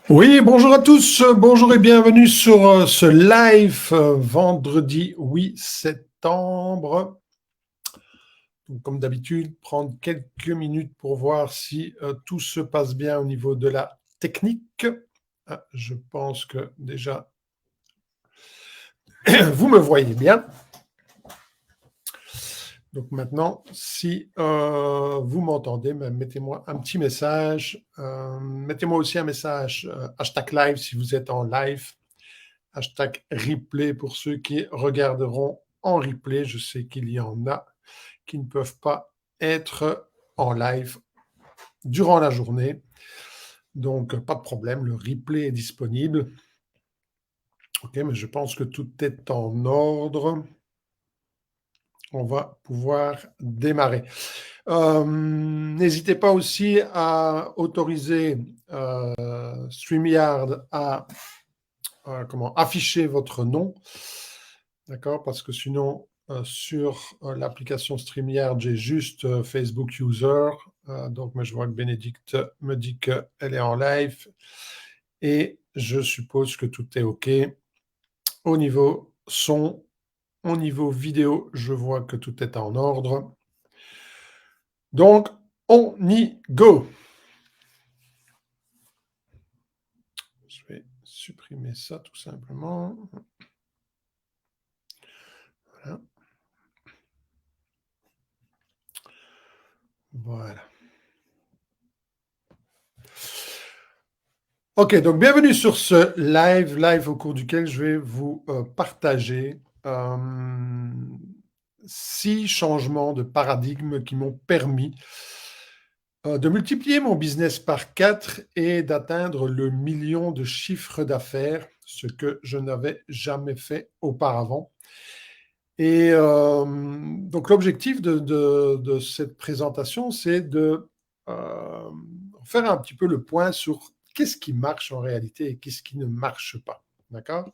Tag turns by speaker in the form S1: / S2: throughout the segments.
S1: Oui, bonjour à tous, bonjour et bienvenue sur ce live vendredi 8 septembre. Donc, comme d'habitude, prendre quelques minutes pour voir si tout se passe bien au niveau de la technique. Ah, je pense que déjà, vous me voyez bien. Donc maintenant, si vous m'entendez, mettez-moi un petit message. Mettez-moi aussi un message hashtag live si vous êtes en live. Hashtag replay pour ceux qui regarderont en replay. Je sais qu'il y en a qui ne peuvent pas être en live durant la journée. Donc, pas de problème, le replay est disponible. Ok, mais je pense que tout est en ordre. On va pouvoir démarrer. N'hésitez pas aussi à autoriser StreamYard à afficher votre nom. D'accord, parce que sinon, sur l'application StreamYard, j'ai juste Facebook User. Donc, mais je vois que Bénédicte me dit qu'elle est en live. Et je suppose que tout est OK. Au niveau son, au niveau vidéo, je vois que tout est en ordre. Donc, on y go. Je vais supprimer ça tout simplement. Voilà. Voilà. Ok, donc bienvenue sur ce live au cours duquel je vais vous partager 6 changements de paradigme qui m'ont permis de multiplier mon business par 4 et d'atteindre le million de chiffre d'affaires, ce que je n'avais jamais fait auparavant. Et donc l'objectif de cette présentation, c'est de faire un petit peu le point sur qu'est-ce qui marche en réalité et qu'est-ce qui ne marche pas. D'accord?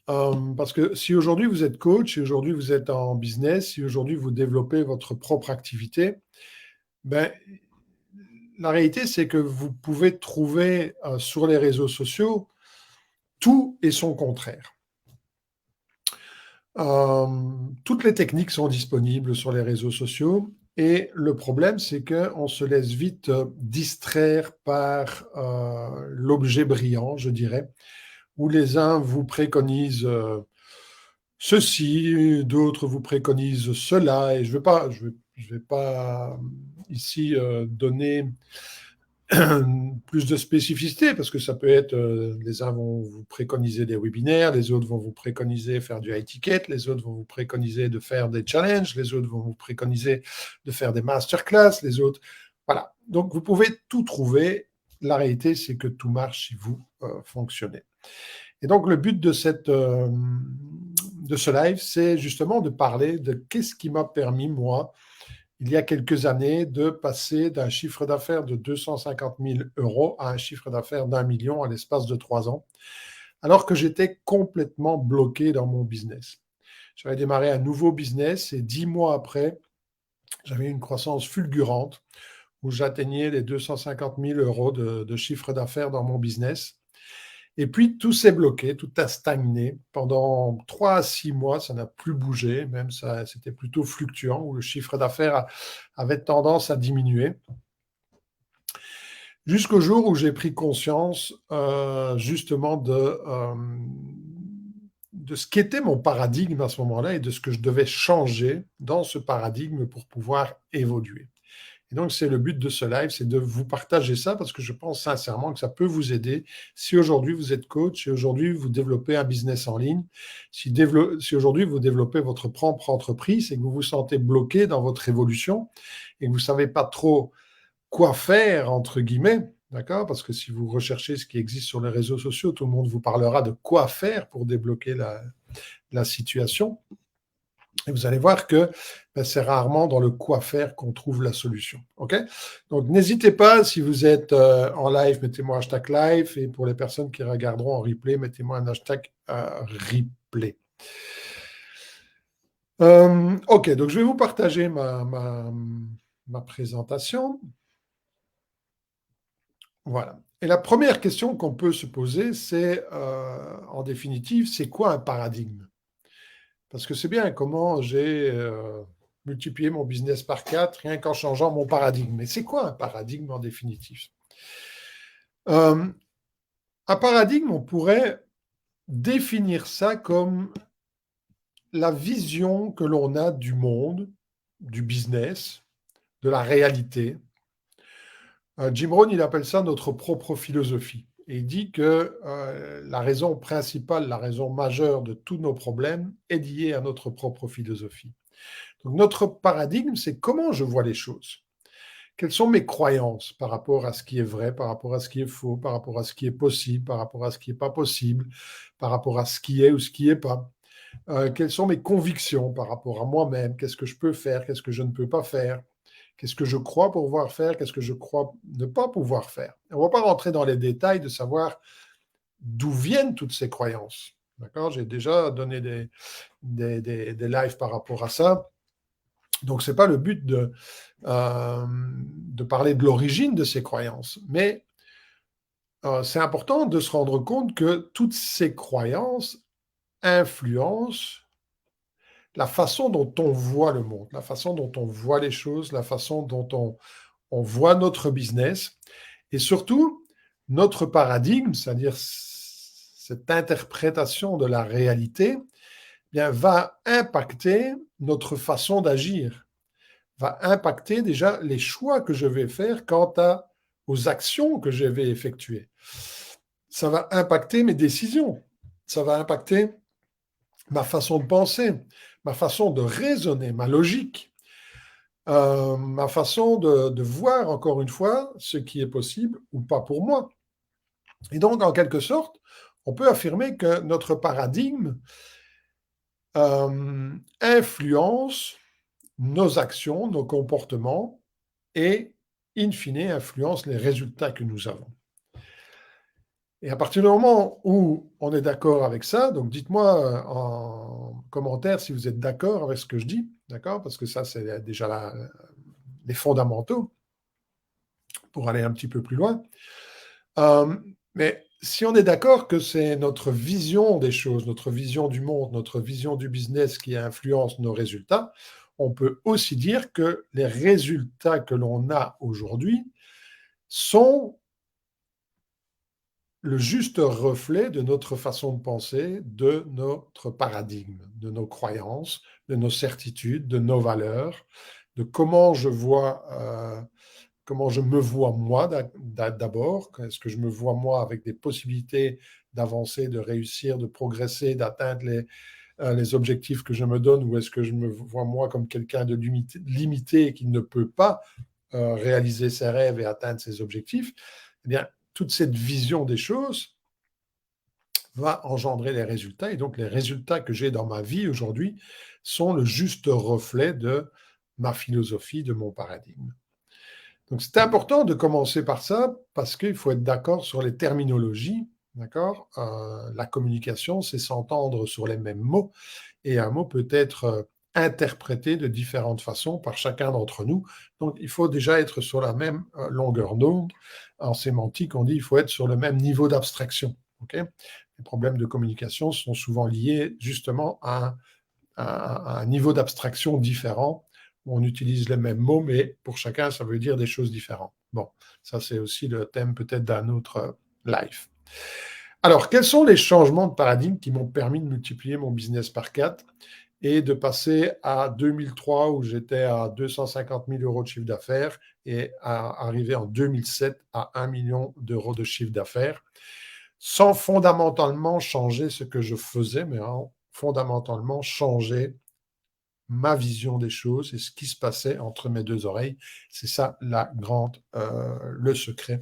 S1: Parce que si aujourd'hui vous êtes coach, si aujourd'hui vous êtes en business, si aujourd'hui vous développez votre propre activité, ben, la réalité, c'est que vous pouvez trouver sur les réseaux sociaux tout et son contraire. Toutes les techniques sont disponibles sur les réseaux sociaux et le problème, c'est qu'on se laisse vite distraire par l'objet brillant, je dirais, où les uns vous préconisent ceci, d'autres vous préconisent cela, et je vais pas ici donner plus de spécificité, parce que ça peut être, les uns vont vous préconiser des webinaires, les autres vont vous préconiser faire du high ticket, les autres vont vous préconiser de faire des challenges, les autres vont vous préconiser de faire des masterclass, les autres... Voilà. Donc, vous pouvez tout trouver. La réalité, c'est que tout marche si vous fonctionnez. Et donc, le but de ce live, c'est justement de parler de qu'est-ce qui m'a permis, moi, il y a quelques années, de passer d'un chiffre d'affaires de 250 000 € à un chiffre d'affaires d'1 million en l'espace de 3 ans, alors que j'étais complètement bloqué dans mon business. J'avais démarré un nouveau business et 10 mois après, j'avais une croissance fulgurante où j'atteignais les 250 000 € de chiffre d'affaires dans mon business. Et puis, tout s'est bloqué, tout a stagné. Pendant 3 à 6 mois, ça n'a plus bougé, même ça, c'était plutôt fluctuant, où le chiffre d'affaires avait tendance à diminuer. Jusqu'au jour où j'ai pris conscience justement de ce qu'était mon paradigme à ce moment-là et de ce que je devais changer dans ce paradigme pour pouvoir évoluer. Et donc, c'est le but de ce live, c'est de vous partager ça parce que je pense sincèrement que ça peut vous aider. Si aujourd'hui vous êtes coach, si aujourd'hui vous développez un business en ligne, si aujourd'hui vous développez votre propre entreprise et que vous vous sentez bloqué dans votre évolution et que vous ne savez pas trop quoi faire, entre guillemets, d'accord? Parce que si vous recherchez ce qui existe sur les réseaux sociaux, tout le monde vous parlera de quoi faire pour débloquer la situation. Et vous allez voir que c'est rarement dans le quoi faire qu'on trouve la solution. OK? Donc, n'hésitez pas, si vous êtes en live, mettez-moi hashtag live. Et pour les personnes qui regarderont en replay, mettez-moi un hashtag replay. OK, donc je vais vous partager ma présentation. Voilà. Et la première question qu'on peut se poser, c'est, en définitive, c'est quoi un paradigme? Parce que c'est bien comment j'ai multiplié mon business par 4 rien qu'en changeant mon paradigme. Mais c'est quoi un paradigme en définitive? Un paradigme, on pourrait définir ça comme la vision que l'on a du monde, du business, de la réalité. Jim Rohn, il appelle ça notre propre philosophie. Et il dit que la raison principale, la raison majeure de tous nos problèmes est liée à notre propre philosophie. Donc notre paradigme, c'est comment je vois les choses. Quelles sont mes croyances par rapport à ce qui est vrai, par rapport à ce qui est faux, par rapport à ce qui est possible, par rapport à ce qui n'est pas possible, par rapport à ce qui est ou ce qui n'est pas. Quelles sont mes convictions par rapport à moi-même, qu'est-ce que je peux faire, qu'est-ce que je ne peux pas faire, qu'est-ce que je crois pouvoir faire, qu'est-ce que je crois ne pas pouvoir faire. On ne va pas rentrer dans les détails de savoir d'où viennent toutes ces croyances. D'accord? J'ai déjà donné des lives par rapport à ça. Donc, ce n'est pas le but de parler de l'origine de ces croyances, mais c'est important de se rendre compte que toutes ces croyances influencent la façon dont on voit le monde, la façon dont on voit les choses, la façon dont on voit notre business et surtout notre paradigme, c'est-à-dire cette interprétation de la réalité, bien, va impacter notre façon d'agir, va impacter déjà les choix que je vais faire quant aux actions que je vais effectuer. Ça va impacter mes décisions, ça va impacter ma façon de penser, ma façon de raisonner, ma logique, ma façon de voir, encore une fois, ce qui est possible ou pas pour moi. Et donc, en quelque sorte, on peut affirmer que notre paradigme influence nos actions, nos comportements et, in fine, influence les résultats que nous avons. Et à partir du moment où on est d'accord avec ça, donc dites-moi en commentaire si vous êtes d'accord avec ce que je dis, d'accord? Parce que ça, c'est déjà les fondamentaux pour aller un petit peu plus loin. Mais si on est d'accord que c'est notre vision des choses, notre vision du monde, notre vision du business qui influence nos résultats, on peut aussi dire que les résultats que l'on a aujourd'hui sont le juste reflet de notre façon de penser, de notre paradigme, de nos croyances, de nos certitudes, de nos valeurs, de comment je me vois moi d'abord, est-ce que je me vois moi avec des possibilités d'avancer, de réussir, de progresser, d'atteindre les objectifs que je me donne, ou est-ce que je me vois moi comme quelqu'un de limité et qui ne peut pas réaliser ses rêves et atteindre ses objectifs? Eh bien, toute cette vision des choses va engendrer les résultats. Et donc, les résultats que j'ai dans ma vie aujourd'hui sont le juste reflet de ma philosophie, de mon paradigme. Donc, c'est important de commencer par ça parce qu'il faut être d'accord sur les terminologies. D'accord? La communication, c'est s'entendre sur les mêmes mots. Et un mot peut être interprété de différentes façons par chacun d'entre nous. Donc, il faut déjà être sur la même longueur d'onde. En sémantique, on dit qu'il faut être sur le même niveau d'abstraction. Okay? Les problèmes de communication sont souvent liés justement à un niveau d'abstraction différent. On utilise les mêmes mots, mais pour chacun, ça veut dire des choses différentes. Bon, ça c'est aussi le thème peut-être d'un autre live. Alors, quels sont les changements de paradigme qui m'ont permis de multiplier mon business par 4 et de passer à 2003 où j'étais à 250 000 euros de chiffre d'affaires et à arriver en 2007 à 1 million d'euros de chiffre d'affaires, sans fondamentalement changer ce que je faisais, mais en fondamentalement changer ma vision des choses et ce qui se passait entre mes deux oreilles. C'est ça le secret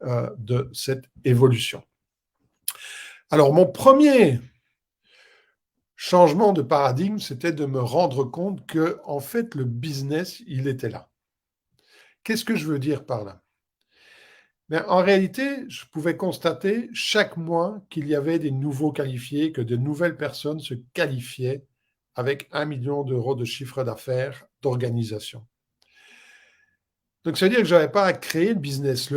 S1: de cette évolution. Alors, mon premier changement de paradigme, c'était de me rendre compte que, en fait, le business, il était là. Qu'est-ce que je veux dire par là? Mais en réalité, je pouvais constater chaque mois qu'il y avait des nouveaux qualifiés, que de nouvelles personnes se qualifiaient avec 1 million d'euros de chiffre d'affaires d'organisation. Donc, ça veut dire que je n'avais pas à créer le business.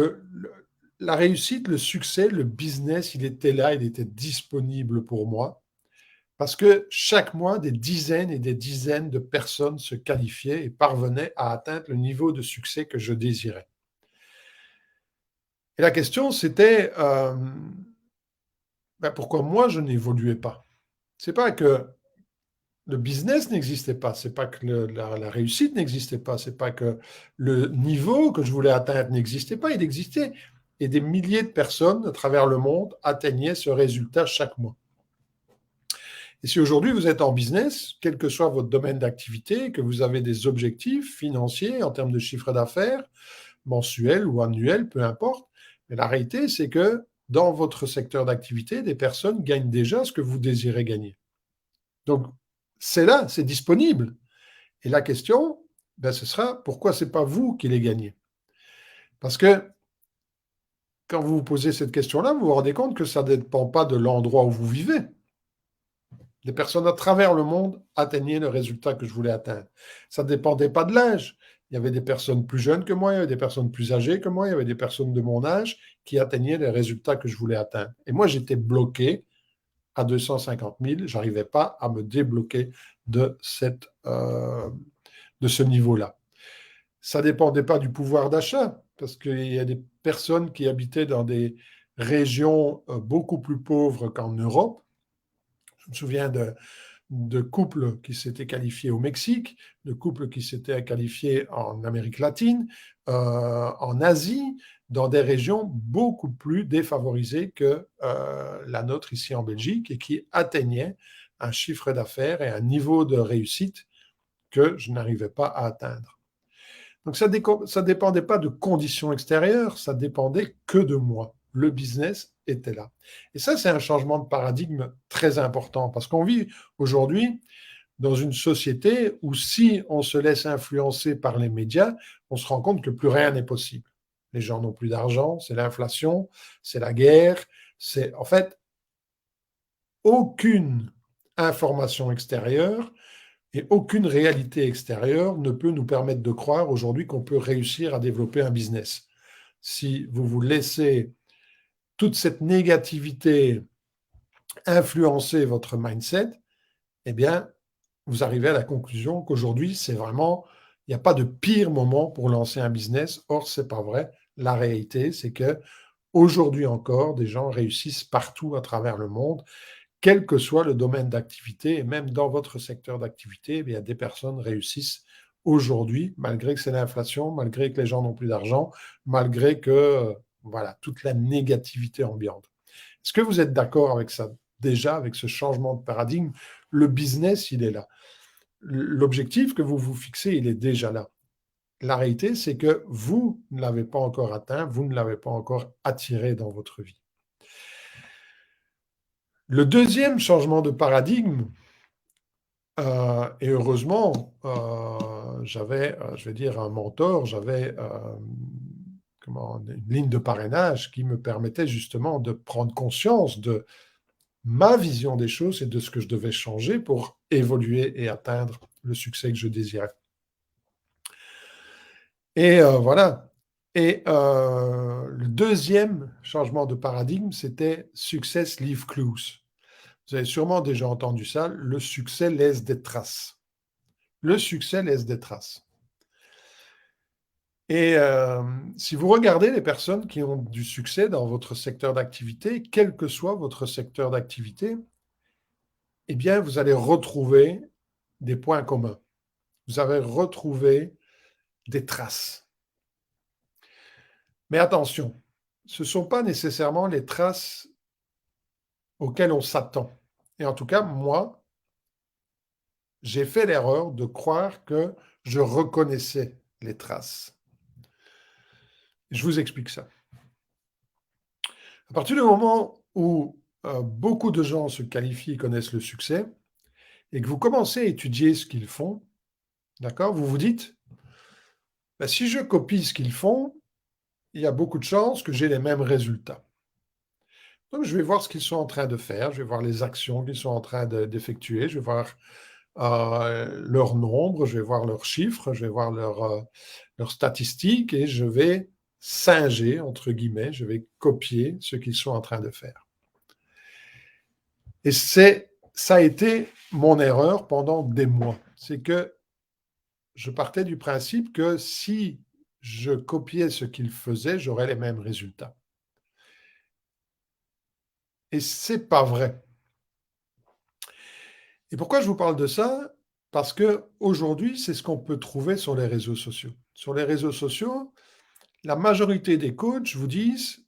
S1: La réussite, le succès, le business, il était là, il était disponible pour moi. Parce que chaque mois, des dizaines et des dizaines de personnes se qualifiaient et parvenaient à atteindre le niveau de succès que je désirais. Et la question, c'était pourquoi moi, je n'évoluais pas? C'est pas que le business n'existait pas, c'est pas que la réussite n'existait pas, c'est pas que le niveau que je voulais atteindre n'existait pas, il existait. Et des milliers de personnes à travers le monde atteignaient ce résultat chaque mois. Et si aujourd'hui vous êtes en business, quel que soit votre domaine d'activité, que vous avez des objectifs financiers en termes de chiffre d'affaires, mensuel ou annuel, peu importe, mais la réalité, c'est que dans votre secteur d'activité, des personnes gagnent déjà ce que vous désirez gagner. Donc, c'est là, c'est disponible. Et la question, ce sera pourquoi ce n'est pas vous qui les gagnez? Parce que quand vous vous posez cette question-là, vous vous rendez compte que ça ne dépend pas de l'endroit où vous vivez. Des personnes à travers le monde atteignaient le résultat que je voulais atteindre. Ça ne dépendait pas de l'âge. Il y avait des personnes plus jeunes que moi, il y avait des personnes plus âgées que moi, il y avait des personnes de mon âge qui atteignaient les résultats que je voulais atteindre. Et moi, j'étais bloqué à 250 000. Je n'arrivais pas à me débloquer de, de ce niveau-là. Ça ne dépendait pas du pouvoir d'achat, parce qu'il y a des personnes qui habitaient dans des régions beaucoup plus pauvres qu'en Europe. Je me souviens de couples qui s'étaient qualifiés au Mexique, de couples qui s'étaient qualifiés en Amérique latine, en Asie, dans des régions beaucoup plus défavorisées que la nôtre ici en Belgique et qui atteignaient un chiffre d'affaires et un niveau de réussite que je n'arrivais pas à atteindre. Donc ça ne dépendait pas de conditions extérieures, ça dépendait que de moi. Le business était là. Et ça, c'est un changement de paradigme très important parce qu'on vit aujourd'hui dans une société où si on se laisse influencer par les médias, on se rend compte que plus rien n'est possible. Les gens n'ont plus d'argent, c'est l'inflation, c'est la guerre, c'est en fait aucune information extérieure et aucune réalité extérieure ne peut nous permettre de croire aujourd'hui qu'on peut réussir à développer un business. Si vous vous laissez toute cette négativité influencer votre mindset, eh bien, vous arrivez à la conclusion qu'aujourd'hui, c'est vraiment, il n'y a pas de pire moment pour lancer un business. Or, ce n'est pas vrai. La réalité, c'est que aujourd'hui encore, des gens réussissent partout à travers le monde, quel que soit le domaine d'activité, et même dans votre secteur d'activité, eh bien, des personnes réussissent aujourd'hui, malgré que c'est l'inflation, malgré que les gens n'ont plus d'argent, malgré que, voilà, toute la négativité ambiante. Est-ce que vous êtes d'accord avec ça? Déjà, avec ce changement de paradigme, le business, il est là. L'objectif que vous vous fixez, il est déjà là. La réalité, c'est que vous ne l'avez pas encore atteint, vous ne l'avez pas encore attiré dans votre vie. Le deuxième changement de paradigme, et heureusement, j'avais, je vais dire, un mentor, j'avais une ligne de parrainage qui me permettait justement de prendre conscience de ma vision des choses et de ce que je devais changer pour évoluer et atteindre le succès que je désirais. Et voilà. Et le deuxième changement de paradigme, c'était Success Leave Clues. Vous avez sûrement déjà entendu ça, le succès laisse des traces. Le succès laisse des traces. Et si vous regardez les personnes qui ont du succès dans votre secteur d'activité, quel que soit votre secteur d'activité, eh bien, vous allez retrouver des points communs. Vous allez retrouver des traces. Mais attention, ce ne sont pas nécessairement les traces auxquelles on s'attend. Et en tout cas, moi, j'ai fait l'erreur de croire que je reconnaissais les traces. Je vous explique ça. À partir du moment où beaucoup de gens se qualifient et connaissent le succès, et que vous commencez à étudier ce qu'ils font, d'accord, vous vous dites, si je copie ce qu'ils font, il y a beaucoup de chances que j'ai les mêmes résultats. Donc, je vais voir ce qu'ils sont en train de faire, je vais voir les actions qu'ils sont en train d'effectuer, je vais voir leur nombre, je vais voir leurs chiffres, je vais voir leurs statistiques et je vais singer, entre guillemets, je vais copier ce qu'ils sont en train de faire. Et ça a été mon erreur pendant des mois. C'est que je partais du principe que si je copiais ce qu'ils faisaient, j'aurais les mêmes résultats. Et c'est pas vrai. Et pourquoi je vous parle de ça? Parce que aujourd'hui, c'est ce qu'on peut trouver sur les réseaux sociaux. Sur les réseaux sociaux, la majorité des coachs vous disent,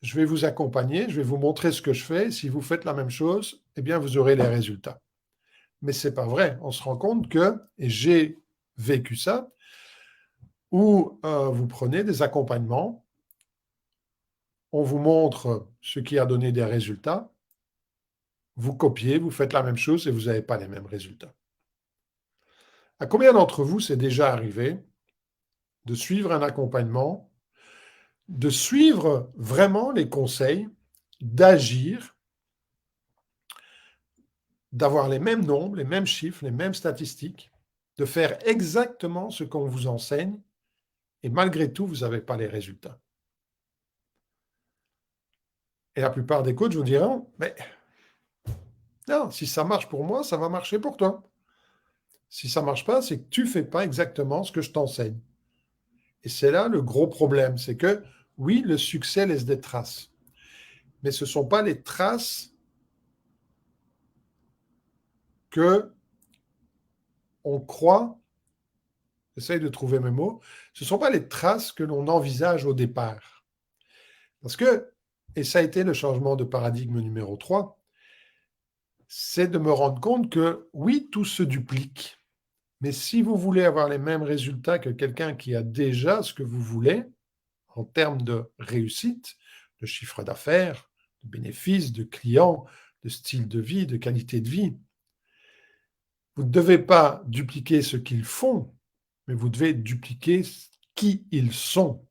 S1: je vais vous accompagner, je vais vous montrer ce que je fais. Si vous faites la même chose, eh bien, vous aurez les résultats. Mais c'est pas vrai. On se rend compte que, et j'ai vécu ça, où vous prenez des accompagnements, on vous montre ce qui a donné des résultats, vous copiez, vous faites la même chose et vous n'avez pas les mêmes résultats. À combien d'entre vous c'est déjà arrivé de suivre un accompagnement, de suivre vraiment les conseils, d'agir, d'avoir les mêmes nombres, les mêmes chiffres, les mêmes statistiques, de faire exactement ce qu'on vous enseigne, et malgré tout, vous n'avez pas les résultats. Et la plupart des coachs vous diront, mais non, si ça marche pour moi, ça va marcher pour toi. Si ça ne marche pas, c'est que tu ne fais pas exactement ce que je t'enseigne. Et c'est là le gros problème, c'est que oui, le succès laisse des traces, mais ce ne sont pas les traces que on croit, j'essaye de trouver mes mots, ce ne sont pas les traces que l'on envisage au départ. Parce que, et ça a été le changement de paradigme numéro 3, c'est de me rendre compte que oui, tout se duplique, mais si vous voulez avoir les mêmes résultats que quelqu'un qui a déjà ce que vous voulez, en termes de réussite, de chiffre d'affaires, de bénéfices, de clients, de style de vie, de qualité de vie, vous ne devez pas dupliquer ce qu'ils font, mais vous devez dupliquer qui ils sont.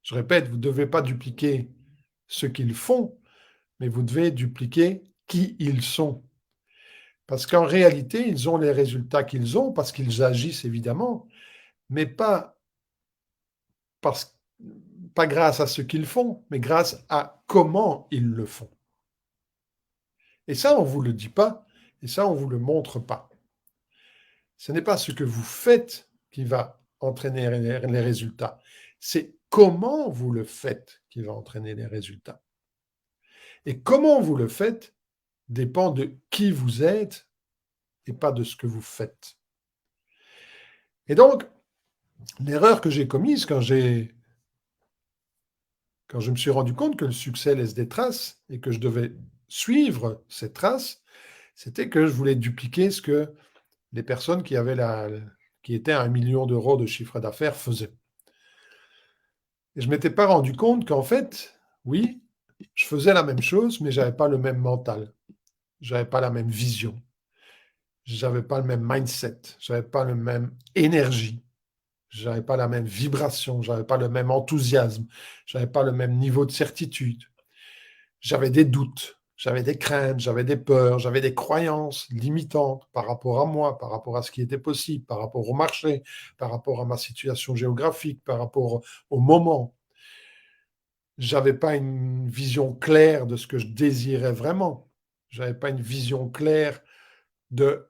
S1: Je répète, vous ne devez pas dupliquer ce qu'ils font, mais vous devez dupliquer qui ils sont. Parce qu'en réalité, ils ont les résultats qu'ils ont parce qu'ils agissent évidemment, mais pas, pas grâce à ce qu'ils font, mais grâce à comment ils le font. Et ça, on ne vous le dit pas, et ça, on ne vous le montre pas. Ce n'est pas ce que vous faites qui va entraîner les résultats, c'est comment vous le faites qui va entraîner les résultats. Et comment vous le faites dépend de qui vous êtes et pas de ce que vous faites. Et donc, l'erreur que j'ai commise quand je me suis rendu compte que le succès laisse des traces et que je devais suivre ces traces, c'était que je voulais dupliquer ce que les personnes qui étaient à 1 million d'euros de chiffre d'affaires faisaient. Et je ne m'étais pas rendu compte qu'en fait, oui, je faisais la même chose, mais je n'avais pas le même mental. Je n'avais pas la même vision. Je n'avais pas le même mindset. Je n'avais pas la même énergie. Je n'avais pas la même vibration. Je n'avais pas le même enthousiasme. Je n'avais pas le même niveau de certitude. J'avais des doutes. J'avais des craintes, j'avais des peurs, j'avais des croyances limitantes par rapport à moi, par rapport à ce qui était possible, par rapport au marché, par rapport à ma situation géographique, par rapport au moment. Je n'avais pas une vision claire de ce que je désirais vraiment. Je n'avais pas une vision claire de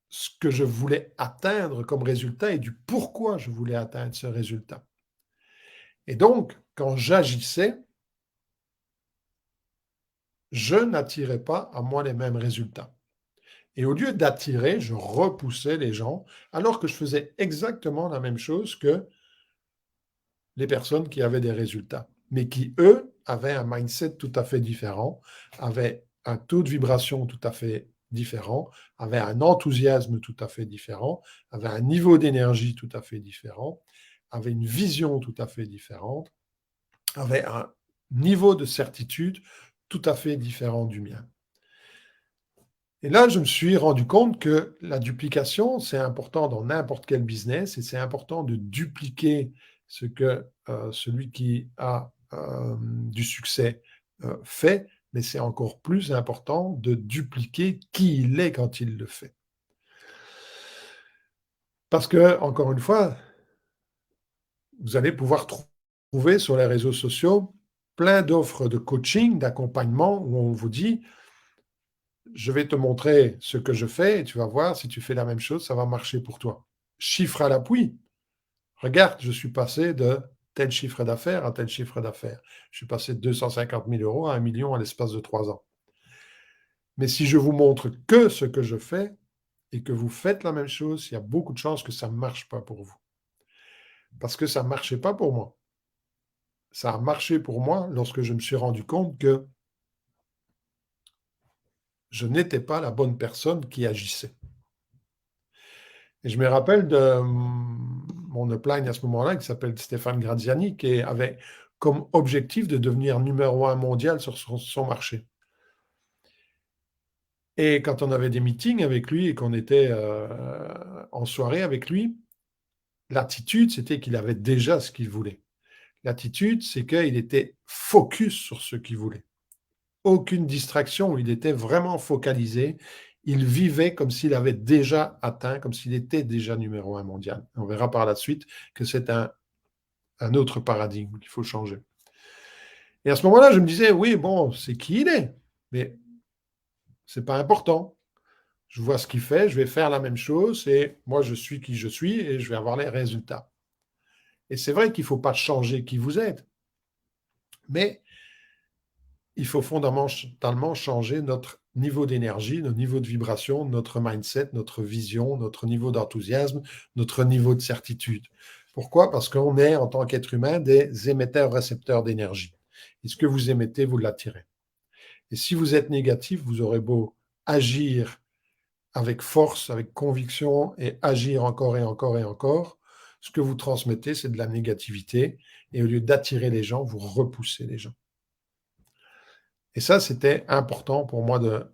S1: ce que je voulais atteindre comme résultat et du pourquoi je voulais atteindre ce résultat. Et donc, quand j'agissais, je n'attirais pas à moi les mêmes résultats. Et au lieu d'attirer, je repoussais les gens, alors que je faisais exactement la même chose que les personnes qui avaient des résultats, mais qui, eux, avaient un mindset tout à fait différent, avaient un taux de vibration tout à fait différent, avaient un enthousiasme tout à fait différent, avaient un niveau d'énergie tout à fait différent, avaient une vision tout à fait différente, avaient un niveau de certitude tout à fait différent du mien. Et là, je me suis rendu compte que la duplication, c'est important dans n'importe quel business et c'est important de dupliquer ce que celui qui a du succès fait, mais c'est encore plus important de dupliquer qui il est quand il le fait. Parce que, encore une fois, vous allez pouvoir trouver sur les réseaux sociaux plein d'offres de coaching, d'accompagnement, où on vous dit, je vais te montrer ce que je fais et tu vas voir, si tu fais la même chose, ça va marcher pour toi. Chiffre à l'appui. Regarde, je suis passé de tel chiffre d'affaires à tel chiffre d'affaires. Je suis passé de 250 000 euros à 1 million à l'espace de 3 ans. Mais si je vous montre que ce que je fais et que vous faites la même chose, il y a beaucoup de chances que ça ne marche pas pour vous. Parce que ça ne marchait pas pour moi. Ça a marché pour moi lorsque je me suis rendu compte que je n'étais pas la bonne personne qui agissait. Et je me rappelle de mon upline à ce moment-là, qui s'appelle Stéphane Graziani, qui avait comme objectif de devenir numéro 1 mondial sur son marché. Et quand on avait des meetings avec lui et qu'on était en soirée avec lui, l'attitude, c'était qu'il avait déjà ce qu'il voulait. L'attitude, c'est qu'il était focus sur ce qu'il voulait. Aucune distraction, il était vraiment focalisé. Il vivait comme s'il avait déjà atteint, comme s'il était déjà numéro 1 mondial. On verra par la suite que c'est un autre paradigme qu'il faut changer. Et à ce moment-là, je me disais, oui, bon, c'est qui il est, mais c'est pas important. Je vois ce qu'il fait, je vais faire la même chose et moi, je suis qui je suis et je vais avoir les résultats. Et c'est vrai qu'il ne faut pas changer qui vous êtes, mais il faut fondamentalement changer notre niveau d'énergie, notre niveau de vibration, notre mindset, notre vision, notre niveau d'enthousiasme, notre niveau de certitude. Pourquoi? Parce qu'on est, en tant qu'être humain, des émetteurs-récepteurs d'énergie. Et ce que vous émettez, vous l'attirez. Et si vous êtes négatif, vous aurez beau agir avec force, avec conviction et agir encore et encore et encore, ce que vous transmettez, c'est de la négativité. Et au lieu d'attirer les gens, vous repoussez les gens. Et ça, c'était important pour moi de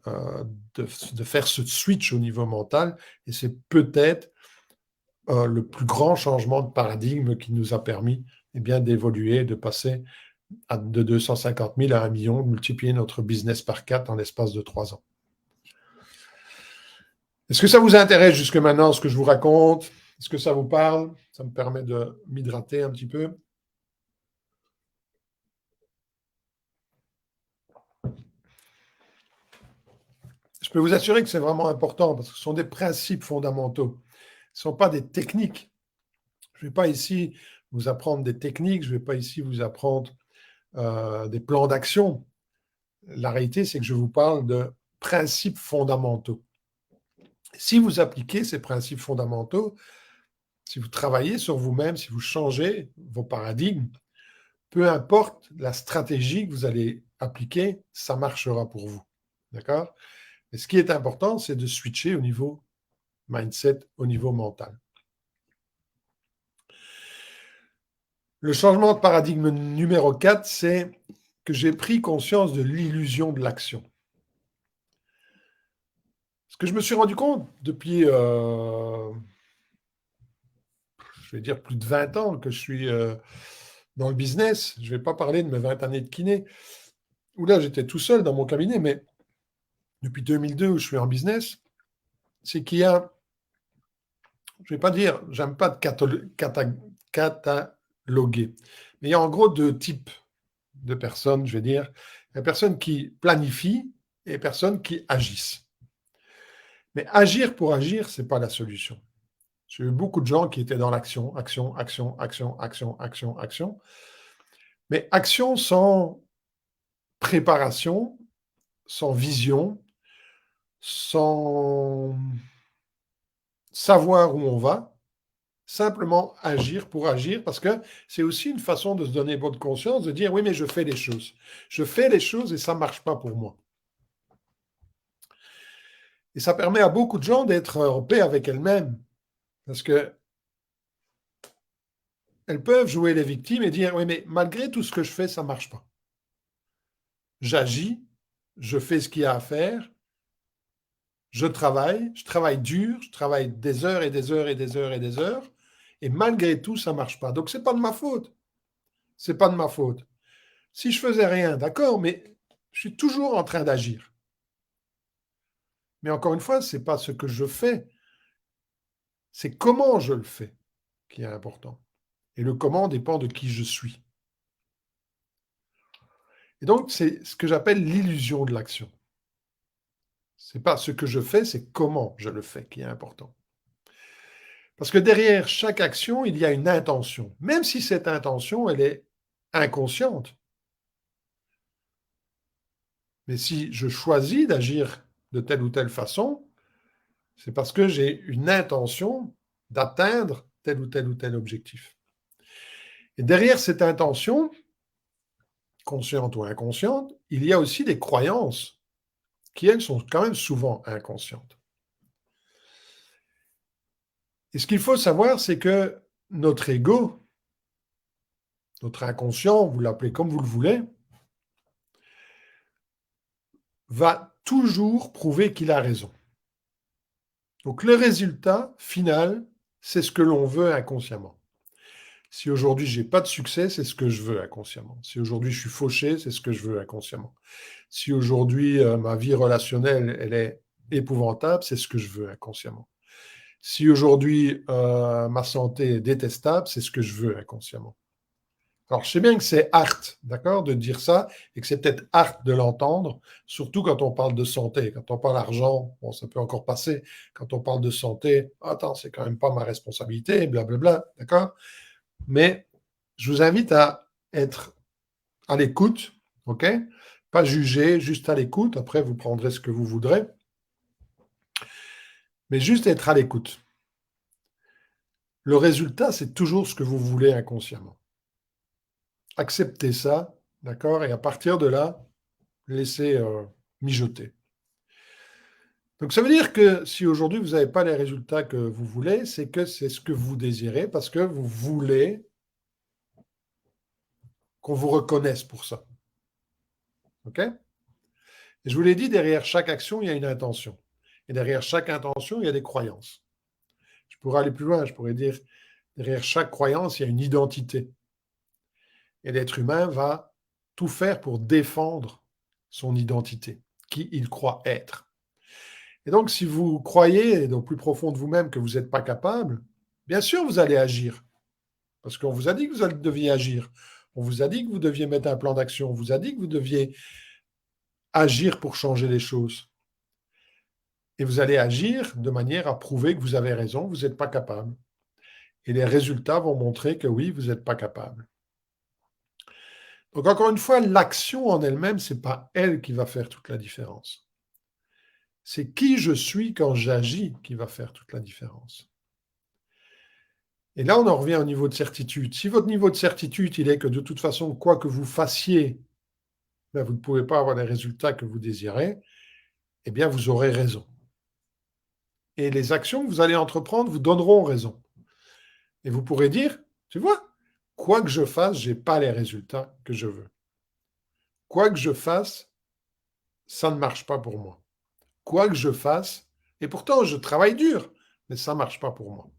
S1: faire ce switch au niveau mental. Et c'est peut-être le plus grand changement de paradigme qui nous a permis d'évoluer, de passer de 250 000 à 1 million, de multiplier notre business par 4 en l'espace de 3 ans. Est-ce que ça vous intéresse jusque maintenant, ce que je vous raconte? Est-ce que ça vous parle? Ça me permet de m'hydrater un petit peu. Je peux vous assurer que c'est vraiment important parce que ce sont des principes fondamentaux. Ce ne sont pas des techniques. Je ne vais pas ici vous apprendre des techniques, je ne vais pas ici vous apprendre des plans d'action. La réalité, c'est que je vous parle de principes fondamentaux. Si vous appliquez ces principes fondamentaux, si vous travaillez sur vous-même, si vous changez vos paradigmes, peu importe la stratégie que vous allez appliquer, ça marchera pour vous. D'accord? Mais ce qui est important, c'est de switcher au niveau mindset, au niveau mental. Le changement de paradigme numéro 4, c'est que j'ai pris conscience de l'illusion de l'action. Ce que je me suis rendu compte depuis, je vais dire, plus de 20 ans que je suis dans le business, je ne vais pas parler de mes 20 années de kiné, où là j'étais tout seul dans mon cabinet, mais depuis 2002 où je suis en business, c'est qu'il y a, je ne vais pas dire, j'aime pas cataloguer, mais il y a en gros 2 types de personnes, je vais dire. Il y a personnes qui planifient et personnes qui agissent. Mais agir pour agir, ce n'est pas la solution. J'ai eu beaucoup de gens qui étaient dans l'action, action, action, action, action, action, action. Mais action sans préparation, sans vision, sans savoir où on va, simplement agir pour agir, parce que c'est aussi une façon de se donner bonne conscience, de dire oui, mais je fais les choses. Je fais les choses et ça ne marche pas pour moi. Et ça permet à beaucoup de gens d'être en paix avec elles-mêmes, parce que elles peuvent jouer les victimes et dire oui, mais malgré tout ce que je fais, ça ne marche pas. J'agis, je fais ce qu'il y a à faire, je travaille dur, je travaille des heures et des heures et des heures et des heures, et malgré tout, ça ne marche pas. Donc, ce n'est pas de ma faute. C'est pas de ma faute. Si je faisais rien, d'accord, mais Je suis toujours en train d'agir. Mais encore une fois, ce n'est pas ce que je fais, c'est comment je le fais qui est important. Et le comment dépend de qui je suis. Et donc, c'est ce que j'appelle l'illusion de l'action. Ce n'est pas ce que je fais, c'est comment je le fais qui est important. Parce que derrière chaque action, il y a une intention, même si cette intention, elle est inconsciente. Mais si je choisis d'agir de telle ou telle façon, c'est parce que j'ai une intention d'atteindre tel ou tel objectif. Et derrière cette intention, consciente ou inconsciente, il y a aussi des croyances qui, elles, sont quand même souvent inconscientes. Et ce qu'il faut savoir, c'est que notre ego, notre inconscient, vous l'appelez comme vous le voulez, va toujours prouver qu'il a raison. Donc le résultat final, c'est ce que l'on veut inconsciemment. Si aujourd'hui j'ai pas de succès, c'est ce que je veux inconsciemment. Si aujourd'hui je suis fauché, c'est ce que je veux inconsciemment. Si aujourd'hui ma vie relationnelle elle est épouvantable, c'est ce que je veux inconsciemment. Si aujourd'hui ma santé est détestable, c'est ce que je veux inconsciemment. Alors, je sais bien que c'est art, d'accord, de dire ça, et que c'est peut-être art de l'entendre, surtout quand on parle de santé. Quand on parle d'argent, bon, ça peut encore passer. Quand on parle de santé, attends, c'est quand même pas ma responsabilité, blablabla, d'accord? Mais je vous invite à être à l'écoute, ok? Pas juger, juste à l'écoute. Après, vous prendrez ce que vous voudrez. Mais juste être à l'écoute. Le résultat, c'est toujours ce que vous voulez inconsciemment. Acceptez ça, d'accord? Et à partir de là, laissez mijoter. Donc ça veut dire que si aujourd'hui vous n'avez pas les résultats que vous voulez, c'est que c'est ce que vous désirez parce que vous voulez qu'on vous reconnaisse pour ça. OK? Et je vous l'ai dit, derrière chaque action, il y a une intention. Et derrière chaque intention, il y a des croyances. Je pourrais aller plus loin, je pourrais dire, derrière chaque croyance, il y a une identité. Et l'être humain va tout faire pour défendre son identité, qui il croit être. Et donc, si vous croyez, au plus profond de vous-même, que vous n'êtes pas capable, bien sûr, vous allez agir. Parce qu'on vous a dit que vous deviez agir. On vous a dit que vous deviez mettre un plan d'action. On vous a dit que vous deviez agir pour changer les choses. Et vous allez agir de manière à prouver que vous avez raison, vous n'êtes pas capable. Et les résultats vont montrer que oui, vous n'êtes pas capable. Donc encore une fois, l'action en elle-même, ce n'est pas elle qui va faire toute la différence. C'est qui je suis quand j'agis qui va faire toute la différence. Et là, on en revient au niveau de certitude. Si votre niveau de certitude, il est que de toute façon, quoi que vous fassiez, ben, vous ne pouvez pas avoir les résultats que vous désirez, eh bien, vous aurez raison. Et les actions que vous allez entreprendre vous donneront raison. Et vous pourrez dire, tu vois, quoi que je fasse, je n'ai pas les résultats que je veux. Quoi que je fasse, ça ne marche pas pour moi. Quoi que je fasse, et pourtant je travaille dur, mais ça ne marche pas pour moi.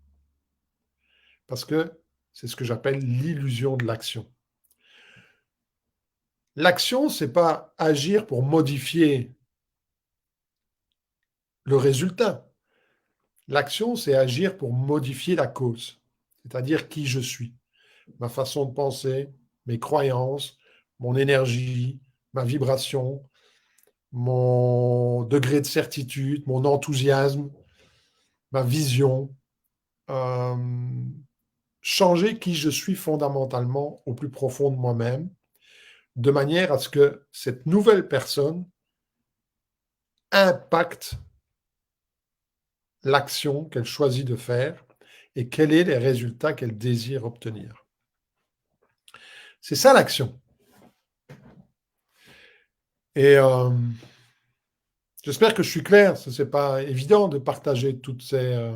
S1: Parce que c'est ce que j'appelle l'illusion de l'action. L'action, ce n'est pas agir pour modifier le résultat. L'action, c'est agir pour modifier la cause, c'est-à-dire qui je suis, ma façon de penser, mes croyances, mon énergie, ma vibration, mon degré de certitude, mon enthousiasme, ma vision. Euh, changer qui je suis fondamentalement au plus profond de moi-même, de manière à ce que cette nouvelle personne impacte l'action qu'elle choisit de faire et quels sont les résultats qu'elle désire obtenir. C'est ça l'action. Et j'espère que je suis clair. Ce n'est pas évident de partager toutes ces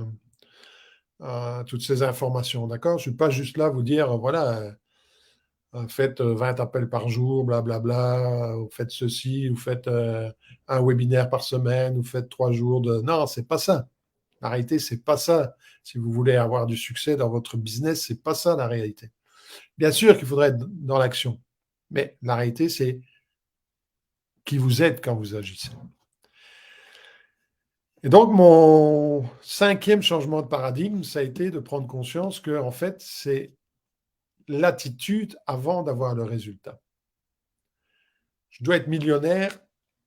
S1: informations, d'accord? Je ne suis pas juste là à vous dire, voilà, faites 20 appels par jour, blablabla, vous faites ceci, vous faites un webinaire par semaine, vous faites 3 jours de... Non, c'est pas ça. La réalité, c'est pas ça. Si vous voulez avoir du succès dans votre business, c'est pas ça la réalité. Bien sûr qu'il faudrait être dans l'action, mais la réalité, c'est qui vous êtes quand vous agissez. Et donc, mon 5e changement de paradigme, ça a été de prendre conscience que, en fait, c'est l'attitude avant d'avoir le résultat. Je dois être millionnaire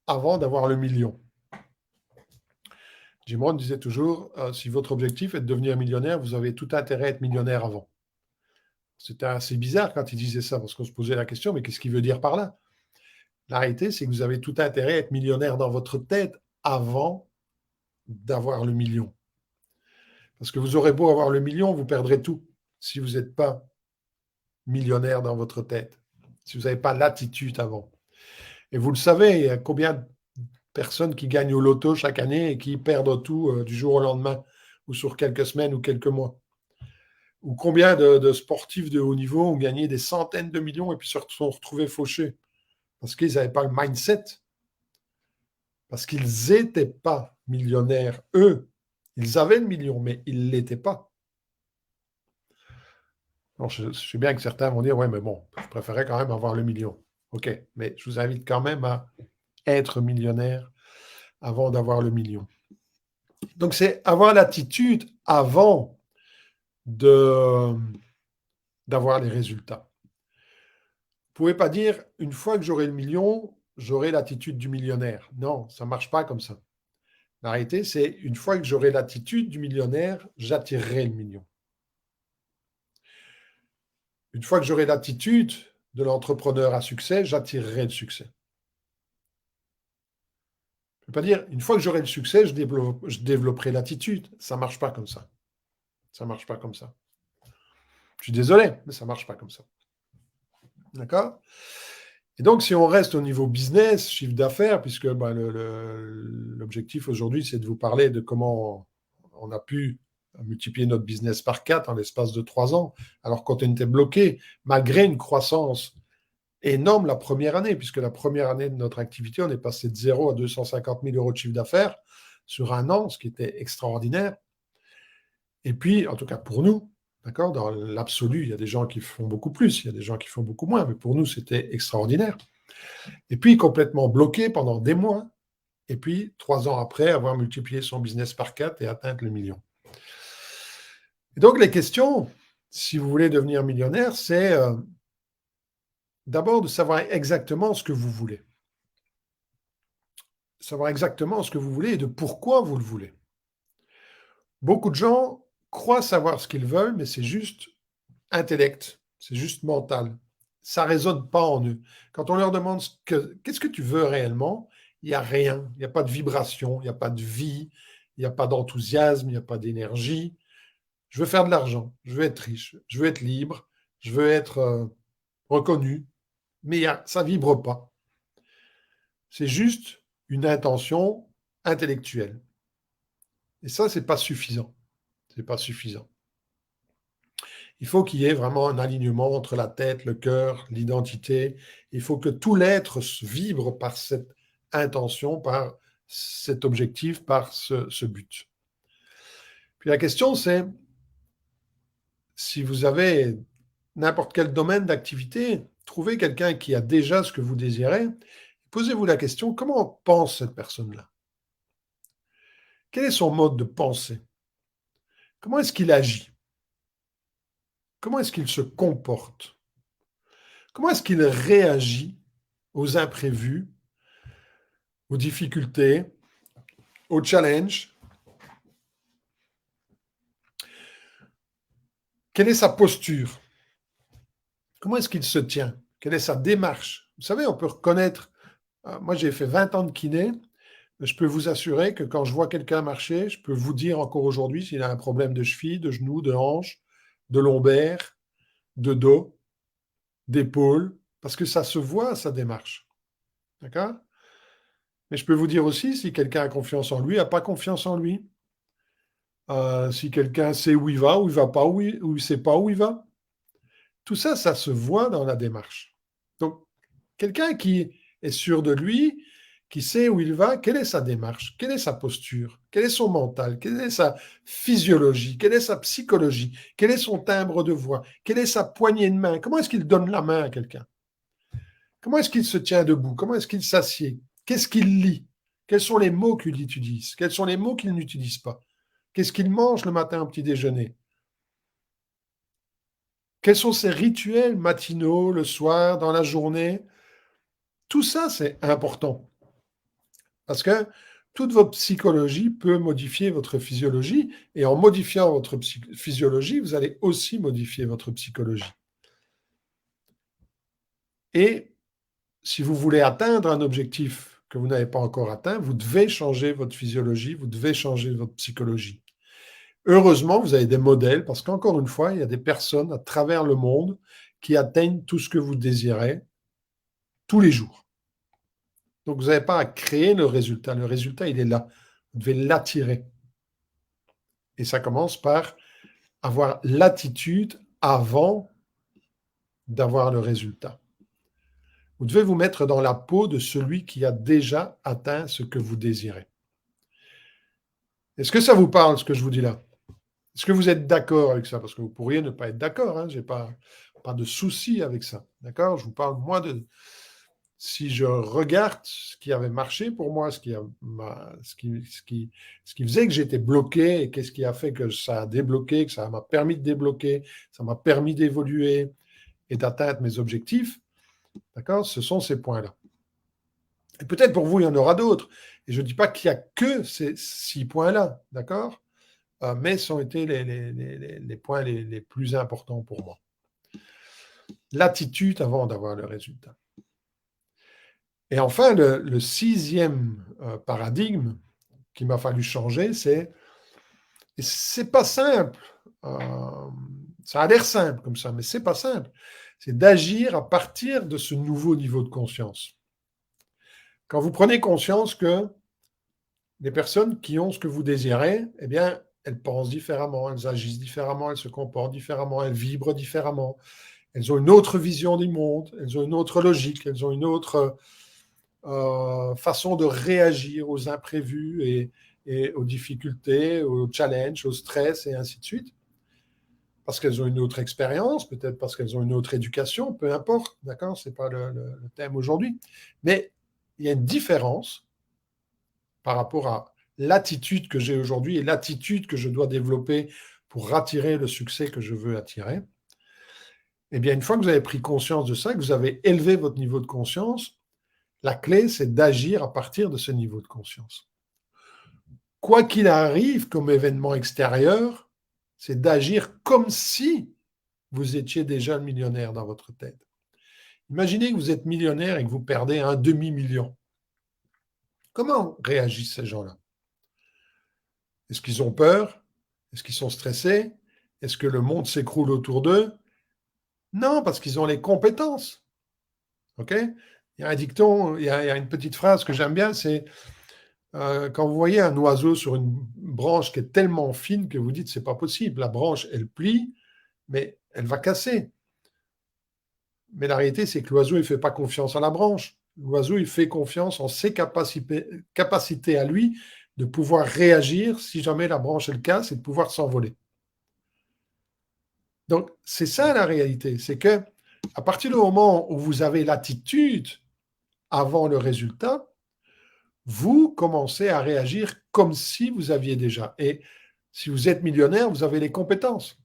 S1: avant d'avoir le million. Jim Rohn disait toujours, si votre objectif est de devenir millionnaire, vous avez tout intérêt à être millionnaire avant. C'était assez bizarre quand il disait ça, parce qu'on se posait la question, mais qu'est-ce qu'il veut dire par là? La réalité, c'est que vous avez tout intérêt à être millionnaire dans votre tête avant d'avoir le million. Parce que vous aurez beau avoir le million, vous perdrez tout si vous n'êtes pas millionnaire dans votre tête, si vous n'avez pas l'attitude avant. Et vous le savez, il y a combien de personnes qui gagnent au loto chaque année et qui perdent tout du jour au lendemain, ou sur quelques semaines ou quelques mois. Ou combien de sportifs de haut niveau ont gagné des centaines de millions et puis se sont retrouvés fauchés parce qu'ils n'avaient pas le mindset, parce qu'ils n'étaient pas millionnaires, eux. Ils avaient le million, mais ils ne l'étaient pas. Alors, je sais bien que certains vont dire, ouais, mais bon, je préférais quand même avoir le million. OK, mais je vous invite quand même à être millionnaire avant d'avoir le million. Donc, c'est avoir l'attitude avant d'avoir les résultats. Vous ne pouvez pas dire, une fois que j'aurai le million, j'aurai l'attitude du millionnaire. Non, ça ne marche pas comme ça. La réalité, c'est une fois que j'aurai l'attitude du millionnaire, j'attirerai le million. Une fois que j'aurai l'attitude de l'entrepreneur à succès, j'attirerai le succès. Je ne peux pas dire, une fois que j'aurai le succès, je développerai l'attitude. Ça ne marche pas comme ça. Ça ne marche pas comme ça. Je suis désolé, mais ça ne marche pas comme ça. D'accord ? Et donc, si on reste au niveau business, chiffre d'affaires, puisque l'objectif aujourd'hui, c'est de vous parler de comment on a pu multiplier notre business par 4 en l'espace de 3 ans, alors qu'on était bloqué, malgré une croissance énorme la première année, puisque la première année de notre activité, on est passé de 0 à 250 000 euros de chiffre d'affaires sur un an, ce qui était extraordinaire. Et puis, en tout cas pour nous, d'accord, dans l'absolu, il y a des gens qui font beaucoup plus, il y a des gens qui font beaucoup moins, mais pour nous, c'était extraordinaire. Et puis, complètement bloqué pendant des mois, et puis, 3 ans après, avoir multiplié son business par 4 et atteindre le million. Et donc, les questions, si vous voulez devenir millionnaire, c'est d'abord de savoir exactement ce que vous voulez. Savoir exactement ce que vous voulez et de pourquoi vous le voulez. Beaucoup de gens croient savoir ce qu'ils veulent, mais c'est juste intellect, c'est juste mental. Ça ne résonne pas en eux. Quand on leur demande qu'est-ce que tu veux réellement, il n'y a rien, il n'y a pas de vibration, il n'y a pas de vie, il n'y a pas d'enthousiasme, il n'y a pas d'énergie. Je veux faire de l'argent, je veux être riche, je veux être libre, je veux être reconnu, mais ça ne vibre pas. C'est juste une intention intellectuelle. Et ça, ce n'est pas suffisant. C'est pas suffisant. Il faut qu'il y ait vraiment un alignement entre la tête, le cœur, l'identité. Il faut que tout l'être vibre par cette intention, par cet objectif, par ce but. Puis la question, c'est, si vous avez n'importe quel domaine d'activité, trouvez quelqu'un qui a déjà ce que vous désirez, posez-vous la question, comment pense cette personne-là? Quel est son mode de pensée? Comment est-ce qu'il agit? Comment est-ce qu'il se comporte? Comment est-ce qu'il réagit aux imprévus, aux difficultés, aux challenges? Quelle est sa posture? Comment est-ce qu'il se tient? Quelle est sa démarche? Vous savez, on peut reconnaître, moi j'ai fait 20 ans de kiné, mais je peux vous assurer que quand je vois quelqu'un marcher, je peux vous dire encore aujourd'hui s'il a un problème de cheville, de genou, de hanche, de lombaire, de dos, d'épaule, parce que ça se voit, sa démarche. D'accord? Mais je peux vous dire aussi si quelqu'un a confiance en lui, n'a pas confiance en lui. Si quelqu'un sait où il va pas, où il ne sait pas où il va. Tout ça, ça se voit dans la démarche. Donc, quelqu'un qui est sûr de lui, qui sait où il va, quelle est sa démarche, quelle est sa posture, quel est son mental, quelle est sa physiologie, quelle est sa psychologie, quel est son timbre de voix, quelle est sa poignée de main, comment est-ce qu'il donne la main à quelqu'un, comment est-ce qu'il se tient debout, comment est-ce qu'il s'assied, Qu'est-ce qu'il lit? Quels sont les mots qu'il utilise? Quels sont les mots qu'il n'utilise pas? Qu'est-ce qu'il mange le matin au petit déjeuner? Quels sont ses rituels matinaux, le soir, dans la journée? Tout ça, c'est important. Parce que toute votre psychologie peut modifier votre physiologie, et en modifiant votre physiologie, vous allez aussi modifier votre psychologie. Et si vous voulez atteindre un objectif que vous n'avez pas encore atteint, vous devez changer votre physiologie, vous devez changer votre psychologie. Heureusement, vous avez des modèles, parce qu'encore une fois, il y a des personnes à travers le monde qui atteignent tout ce que vous désirez tous les jours. Donc, vous n'avez pas à créer le résultat. Le résultat, il est là. Vous devez l'attirer. Et ça commence par avoir l'attitude avant d'avoir le résultat. Vous devez vous mettre dans la peau de celui qui a déjà atteint ce que vous désirez. Est-ce que ça vous parle, ce que je vous dis là? Est-ce que vous êtes d'accord avec ça? Parce que vous pourriez ne pas être d'accord, hein? Je n'ai pas de souci avec ça. D'accord? Je vous parle, moi, de si je regarde ce qui avait marché pour moi, ce qui faisait que j'étais bloqué, et qu'est-ce qui a fait que ça a débloqué, que ça m'a permis de débloquer, ça m'a permis d'évoluer et d'atteindre mes objectifs, d'accord? Ce sont ces points-là. Et peut-être pour vous, il y en aura d'autres. Et je ne dis pas qu'il n'y a que ces 6 points-là, d'accord? Mais ce ont été les points les plus importants pour moi. L'attitude avant d'avoir le résultat. Et enfin, le 6e paradigme qu'il m'a fallu changer, c'est pas simple. Ça a l'air simple comme ça, mais c'est pas simple. C'est d'agir à partir de ce nouveau niveau de conscience. Quand vous prenez conscience que les personnes qui ont ce que vous désirez, eh bien, elles pensent différemment, elles agissent différemment, elles se comportent différemment, elles vibrent différemment, elles ont une autre vision du monde, elles ont une autre logique, elles ont une autre façon de réagir aux imprévus et aux difficultés, aux challenges, au stress et ainsi de suite. Parce qu'elles ont une autre expérience, peut-être parce qu'elles ont une autre éducation, peu importe, d'accord, ce n'est pas le thème aujourd'hui. Mais il y a une différence par rapport à l'attitude que j'ai aujourd'hui et l'attitude que je dois développer pour attirer le succès que je veux attirer. Eh bien, une fois que vous avez pris conscience de ça, que vous avez élevé votre niveau de conscience, la clé, c'est d'agir à partir de ce niveau de conscience. Quoi qu'il arrive comme événement extérieur, c'est d'agir comme si vous étiez déjà le millionnaire dans votre tête. Imaginez que vous êtes millionnaire et que vous perdez un demi-million. Comment réagissent ces gens-là? Est-ce qu'ils ont peur? Est-ce qu'ils sont stressés? Est-ce que le monde s'écroule autour d'eux? Non, parce qu'ils ont les compétences. OK? Il y a un dicton, il y a une petite phrase que j'aime bien, c'est quand vous voyez un oiseau sur une branche qui est tellement fine que vous dites c'est pas possible, la branche elle plie, mais elle va casser. Mais la réalité c'est que l'oiseau il fait pas confiance à la branche. L'oiseau il fait confiance en ses capacités à lui de pouvoir réagir si jamais la branche elle casse et de pouvoir s'envoler. Donc c'est ça la réalité, c'est que à partir du moment où vous avez l'attitude avant le résultat, vous commencez à réagir comme si vous aviez déjà. Et si vous êtes millionnaire, vous avez les compétences.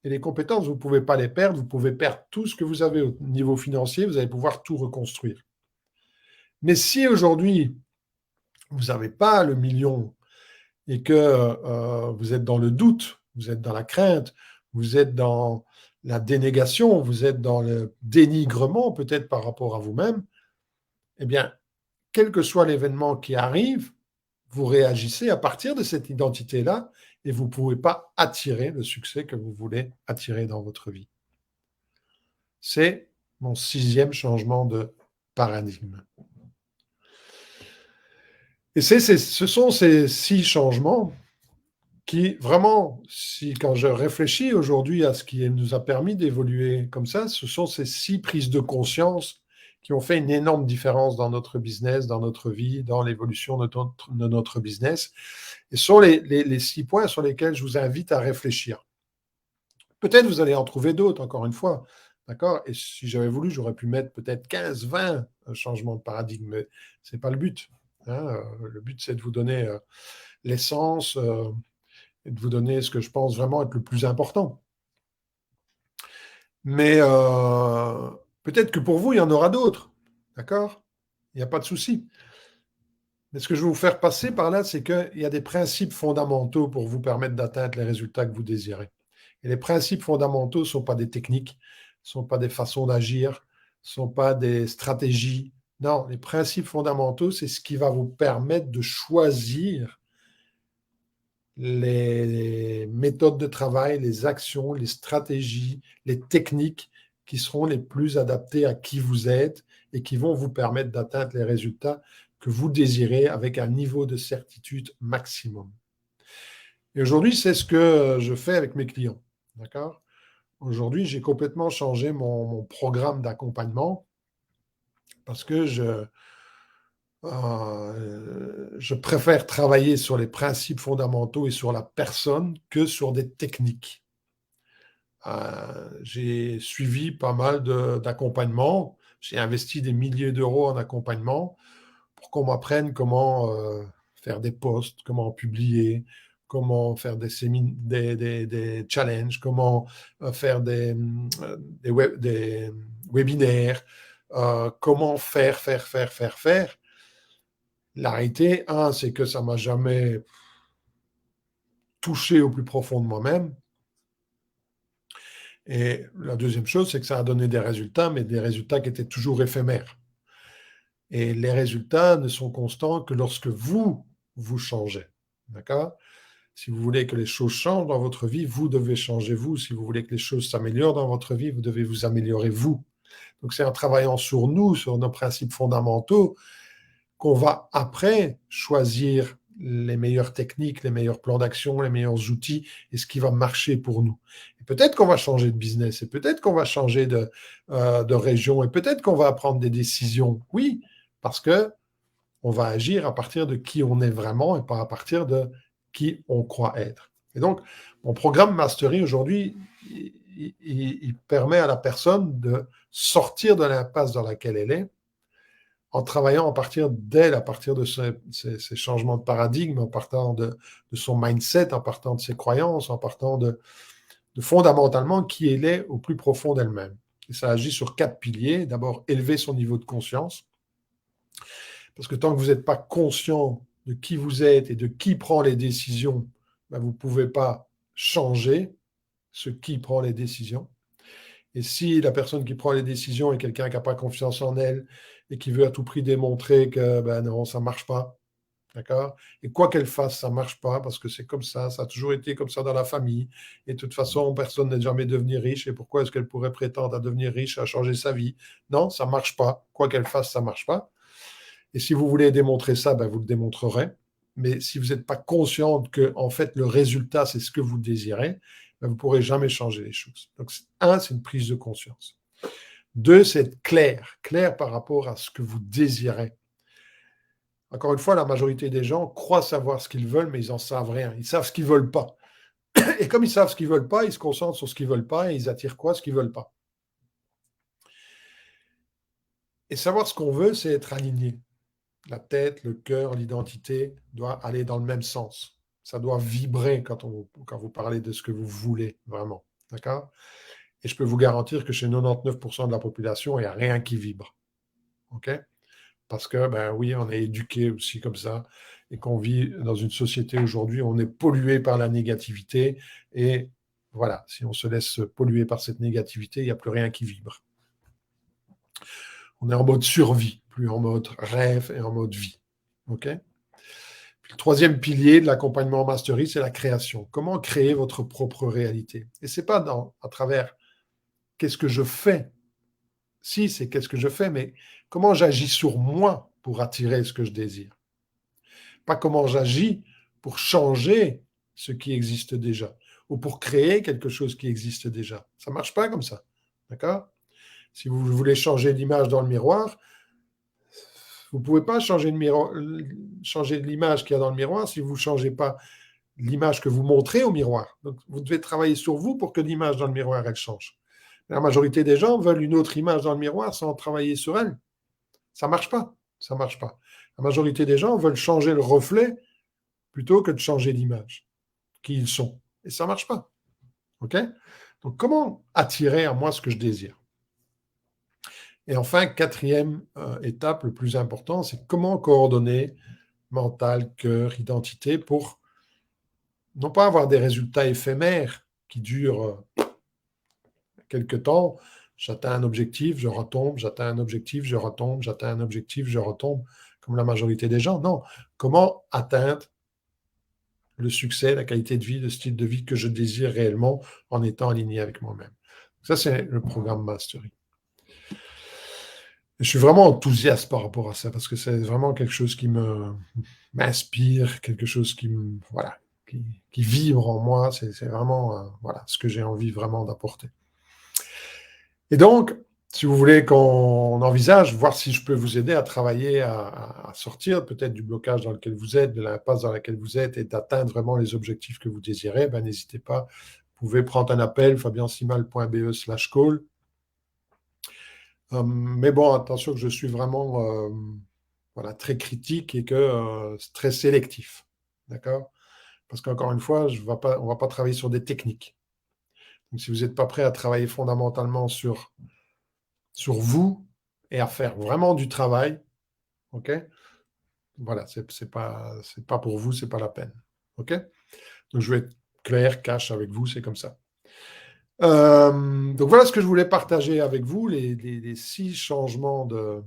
S1: Et les compétences, vous ne pouvez pas les perdre. Vous pouvez perdre tout ce que vous avez au niveau financier. Vous allez pouvoir tout reconstruire. Mais si aujourd'hui, vous n'avez pas le million et que vous êtes dans le doute, vous êtes dans la crainte, vous êtes dans la dénégation, vous êtes dans le dénigrement peut-être par rapport à vous-même, eh bien, quel que soit l'événement qui arrive, vous réagissez à partir de cette identité-là et vous ne pouvez pas attirer le succès que vous voulez attirer dans votre vie. C'est mon 6e changement de paradigme. Et ce sont ces 6 changements qui, vraiment, quand je réfléchis aujourd'hui à ce qui nous a permis d'évoluer comme ça, ce sont ces 6 prises de conscience qui ont fait une énorme différence dans notre business, dans notre vie, dans l'évolution de notre business. Et ce sont les 6 points sur lesquels je vous invite à réfléchir. Peut-être vous allez en trouver d'autres, encore une fois. D'accord? Et si j'avais voulu, j'aurais pu mettre peut-être 15, 20 un changement de paradigme, mais ce n'est pas le but. Hein. Le but, c'est de vous donner l'essence et de vous donner ce que je pense vraiment être le plus important. Mais peut-être que pour vous, il y en aura d'autres. D'accord? Il n'y a pas de souci. Mais ce que je veux vous faire passer par là, c'est qu'il y a des principes fondamentaux pour vous permettre d'atteindre les résultats que vous désirez. Et les principes fondamentaux ne sont pas des techniques, ne sont pas des façons d'agir, ne sont pas des stratégies. Non, les principes fondamentaux, c'est ce qui va vous permettre de choisir les méthodes de travail, les actions, les stratégies, les techniques qui seront les plus adaptées à qui vous êtes et qui vont vous permettre d'atteindre les résultats que vous désirez avec un niveau de certitude maximum. Et aujourd'hui, c'est ce que je fais avec mes clients. D'accord? Aujourd'hui, j'ai complètement changé mon programme d'accompagnement parce que je préfère travailler sur les principes fondamentaux et sur la personne que sur des techniques. J'ai suivi pas mal d'accompagnements. J'ai investi des milliers d'euros en accompagnement pour qu'on m'apprenne comment faire des posts, comment publier, comment faire des challenges, comment faire des webinaires, comment faire. La réalité, c'est que ça ne m'a jamais touché au plus profond de moi-même. Et la deuxième chose, c'est que ça a donné des résultats, mais des résultats qui étaient toujours éphémères. Et les résultats ne sont constants que lorsque vous changez. D'accord? Si vous voulez que les choses changent dans votre vie, vous devez changer vous. Si vous voulez que les choses s'améliorent dans votre vie, vous devez vous améliorer vous. Donc c'est en travaillant sur nous, sur nos principes fondamentaux, qu'on va après choisir les meilleures techniques, les meilleurs plans d'action, les meilleurs outils et ce qui va marcher pour nous. Et peut-être qu'on va changer de business, et peut-être qu'on va changer de région, et peut-être qu'on va prendre des décisions. Oui, parce que on va agir à partir de qui on est vraiment et pas à partir de qui on croit être. Et donc, mon programme Mastery aujourd'hui, il permet à la personne de sortir de l'impasse dans laquelle elle est en travaillant à partir d'elle, à partir de ces changements de paradigme, en partant de son mindset, en partant de ses croyances, en partant de fondamentalement qui elle est au plus profond d'elle-même. Et ça agit sur 4 piliers. D'abord, élever son niveau de conscience. Parce que tant que vous n'êtes pas conscient de qui vous êtes et de qui prend les décisions, ben vous ne pouvez pas changer ce qui prend les décisions. Et si la personne qui prend les décisions est quelqu'un qui n'a pas confiance en elle et qui veut à tout prix démontrer que ben non, ça ne marche pas, d'accord? Et quoi qu'elle fasse, ça ne marche pas parce que c'est comme ça a toujours été comme ça dans la famille. Et de toute façon, personne n'est jamais devenu riche. Et pourquoi est-ce qu'elle pourrait prétendre à devenir riche, à changer sa vie? Non, ça ne marche pas. Quoi qu'elle fasse, ça ne marche pas. Et si vous voulez démontrer ça, ben vous le démontrerez. Mais si vous n'êtes pas consciente que, en fait, le résultat, c'est ce que vous désirez, ben vous ne pourrez jamais changer les choses. Donc, c'est une prise de conscience. 2, c'est être clair par rapport à ce que vous désirez. Encore une fois, la majorité des gens croient savoir ce qu'ils veulent, mais ils n'en savent rien. Ils savent ce qu'ils ne veulent pas. Et comme ils savent ce qu'ils ne veulent pas, ils se concentrent sur ce qu'ils ne veulent pas et ils attirent quoi? Ce qu'ils ne veulent pas. Et savoir ce qu'on veut, c'est être aligné. La tête, le cœur, l'identité doit aller dans le même sens. Ça doit vibrer quand vous parlez de ce que vous voulez vraiment. D'accord? Et je peux vous garantir que chez 99% de la population, il n'y a rien qui vibre. OK? Parce que, ben oui, on est éduqué aussi comme ça et qu'on vit dans une société aujourd'hui où on est pollué par la négativité. Et voilà, si on se laisse polluer par cette négativité, il n'y a plus rien qui vibre. On est en mode survie, plus en mode rêve et en mode vie. OK? Puis le troisième pilier de l'accompagnement Mastery, c'est la création. Comment créer votre propre réalité? Et ce n'est pas à travers qu'est-ce que je fais. Si, c'est qu'est-ce que je fais, mais comment j'agis sur moi pour attirer ce que je désire. Pas comment j'agis pour changer ce qui existe déjà ou pour créer quelque chose qui existe déjà. Ça ne marche pas comme ça. D'accord? Si vous voulez changer l'image dans le miroir, vous ne pouvez pas changer l'image qu'il y a dans le miroir si vous ne changez pas l'image que vous montrez au miroir. Donc, vous devez travailler sur vous pour que l'image dans le miroir, elle change. La majorité des gens veulent une autre image dans le miroir sans travailler sur elle. Ça ne marche pas. Ça marche pas. La majorité des gens veulent changer le reflet plutôt que de changer l'image, qui ils sont. Et ça ne marche pas. OK? Donc, comment attirer à moi ce que je désire? Et enfin, quatrième étape, le plus important, c'est comment coordonner mental, cœur, identité pour non pas avoir des résultats éphémères qui durent quelques temps. J'atteins un objectif, je retombe, j'atteins un objectif, je retombe, j'atteins un objectif, je retombe, comme la majorité des gens. Non. Comment atteindre le succès, la qualité de vie, le style de vie que je désire réellement en étant aligné avec moi-même? Ça, c'est le programme Mastery. Je suis vraiment enthousiaste par rapport à ça parce que c'est vraiment quelque chose qui m'inspire, quelque chose voilà, qui vibre en moi. C'est vraiment voilà, ce que j'ai envie vraiment d'apporter. Et donc, si vous voulez qu'on envisage, voir si je peux vous aider à travailler, à sortir peut-être du blocage dans lequel vous êtes, de l'impasse dans laquelle vous êtes et d'atteindre vraiment les objectifs que vous désirez, ben, n'hésitez pas. Vous pouvez prendre un appel, fabiensimal.be/call. Mais bon, attention que je suis vraiment voilà, très critique et que très sélectif. D'accord? Parce qu'encore une fois, on ne va pas travailler sur des techniques. Donc, si vous n'êtes pas prêt à travailler fondamentalement sur vous et à faire vraiment du travail, ok? Voilà, c'est pas pour vous, c'est pas la peine. Ok? Donc, je vais être clair, cash avec vous, c'est comme ça. Donc, voilà ce que je voulais partager avec vous, les 6 changements de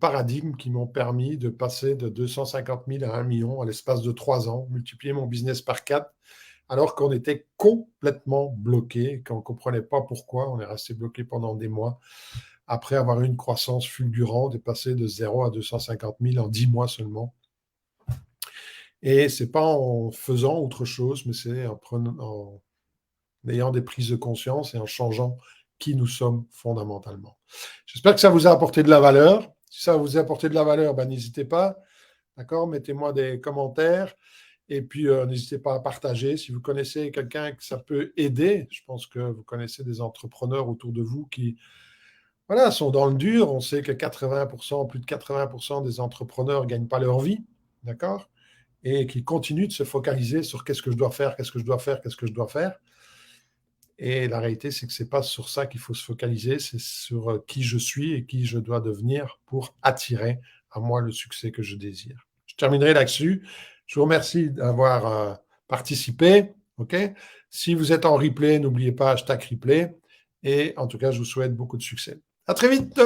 S1: paradigme qui m'ont permis de passer de 250 000 à 1 million à l'espace de 3 ans, multiplier mon business par 4, alors qu'on était complètement bloqué, qu'on ne comprenait pas pourquoi. On est resté bloqué pendant des mois, après avoir eu une croissance fulgurante et passer de 0 à 250 000 en 10 mois seulement. Et ce n'est pas en faisant autre chose, mais c'est en ayant des prises de conscience et en changeant qui nous sommes fondamentalement. J'espère que ça vous a apporté de la valeur. Si ça vous a apporté de la valeur, ben, n'hésitez pas. D'accord? Mettez-moi des commentaires. Et puis, n'hésitez pas à partager. Si vous connaissez quelqu'un que ça peut aider, je pense que vous connaissez des entrepreneurs autour de vous qui voilà, sont dans le dur. On sait que 80%, plus de 80% des entrepreneurs ne gagnent pas leur vie. D'accord? Et qui continuent de se focaliser sur qu'est-ce que je dois faire, qu'est-ce que je dois faire, qu'est-ce que je dois faire. Et la réalité, c'est que ce n'est pas sur ça qu'il faut se focaliser, c'est sur qui je suis et qui je dois devenir pour attirer à moi le succès que je désire. Je terminerai là-dessus. Je vous remercie d'avoir participé. Okay? Si vous êtes en replay, n'oubliez pas hashtag replay. Et en tout cas, je vous souhaite beaucoup de succès. À très vite.